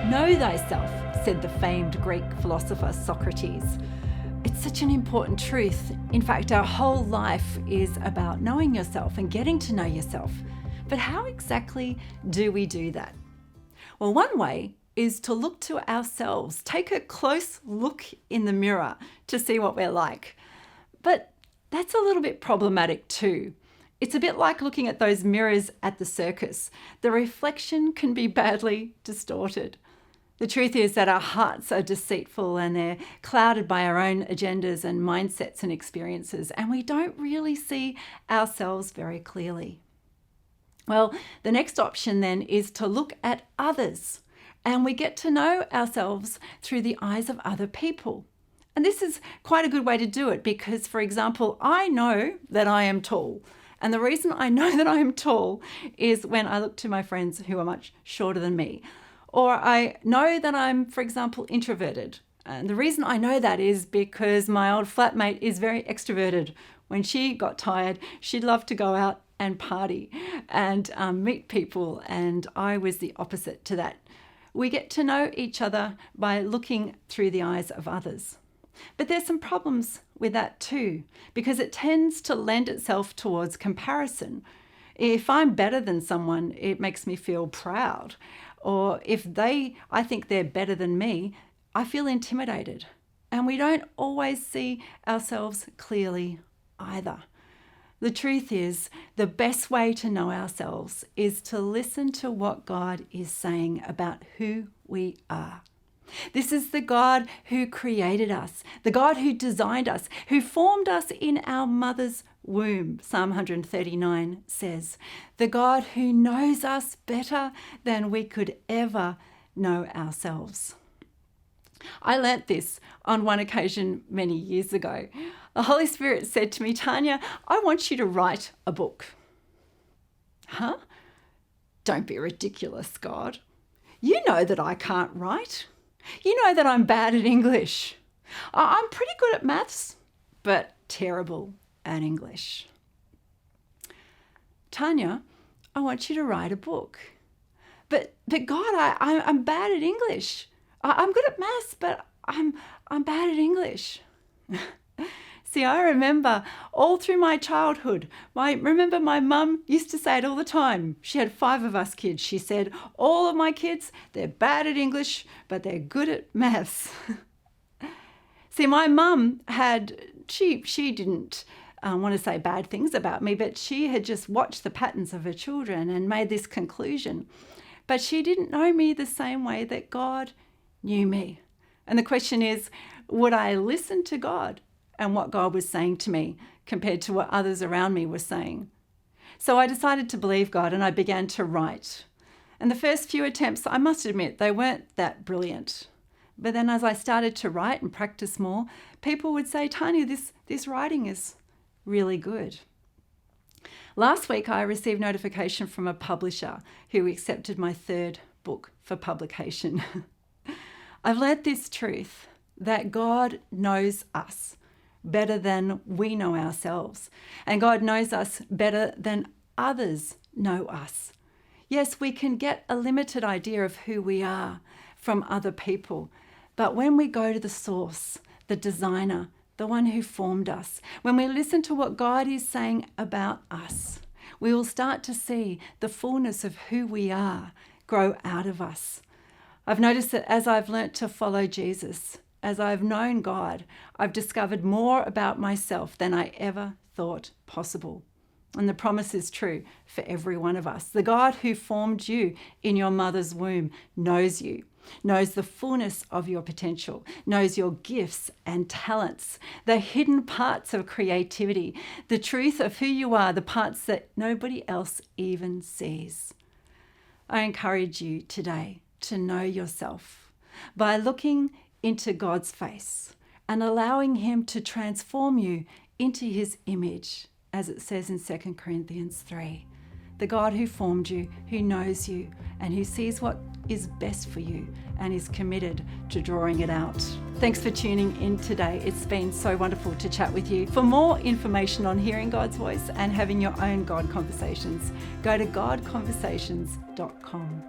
Know thyself, said the famed Greek philosopher Socrates. It's such an important truth. In fact, our whole life is about knowing yourself and getting to know yourself. But how exactly do we do that? Well, one way is to look to ourselves, take a close look in the mirror to see what we're like. But that's a little bit problematic too. It's a bit like looking at those mirrors at the circus. The reflection can be badly distorted. The truth is that our hearts are deceitful and they're clouded by our own agendas and mindsets and experiences, and we don't really see ourselves very clearly. Well, the next option then is to look at others, and we get to know ourselves through the eyes of other people. And this is quite a good way to do it because, for example, I know that I am tall. And the reason I know that I am tall is when I look to my friends who are much shorter than me. Or I know that I'm, for example, introverted. And the reason I know that is because my old flatmate is very extroverted. When she got tired, she'd love to go out and party and meet people. And I was the opposite to that. We get to know each other by looking through the eyes of others. But there's some problems with that too, because it tends to lend itself towards comparison. If I'm better than someone, it makes me feel proud. Or if I think they're better than me, I feel intimidated. And we don't always see ourselves clearly either. The truth is, the best way to know ourselves is to listen to what God is saying about who we are. This is the God who created us, the God who designed us, who formed us in our mother's womb, Psalm 139 says. The God who knows us better than we could ever know ourselves. I learnt this on one occasion many years ago. The Holy Spirit said to me, Tania, I want you to write a book. Huh? Don't be ridiculous, God. You know that I can't write. You know that I'm bad at English. I'm pretty good at maths, but terrible at English. Tania, I want you to write a book. But God, I'm bad at English. I'm good at maths, but I'm bad at English. See, I remember all through my childhood, remember my mum used to say it all the time. She had 5 of us kids. She said, all of my kids, they're bad at English, but they're good at maths. See, my mum she didn't want to say bad things about me, but she had just watched the patterns of her children and made this conclusion. But she didn't know me the same way that God knew me. And the question is, would I listen to God and what God was saying to me compared to what others around me were saying? So I decided to believe God and I began to write. And the first few attempts, I must admit, they weren't that brilliant. But then as I started to write and practice more, people would say, Tania, this writing is really good. Last week, I received notification from a publisher who accepted my 3rd book for publication. I've learnt this truth that God knows us better than we know ourselves. And God knows us better than others know us. Yes, we can get a limited idea of who we are from other people. But when we go to the source, the designer, the one who formed us, when we listen to what God is saying about us, we will start to see the fullness of who we are grow out of us. I've noticed that as I've learnt to follow Jesus, as I've known God, I've discovered more about myself than I ever thought possible. And the promise is true for every one of us. The God who formed you in your mother's womb knows you, knows the fullness of your potential, knows your gifts and talents, the hidden parts of creativity, the truth of who you are, the parts that nobody else even sees. I encourage you today to know yourself by looking into God's face and allowing him to transform you into his image, as it says in 2 Corinthians 3. The God who formed you, who knows you, and who sees what is best for you and is committed to drawing it out. Thanks for tuning in today. It's been so wonderful to chat with you. For more information on hearing God's voice and having your own God conversations, go to godconversations.com.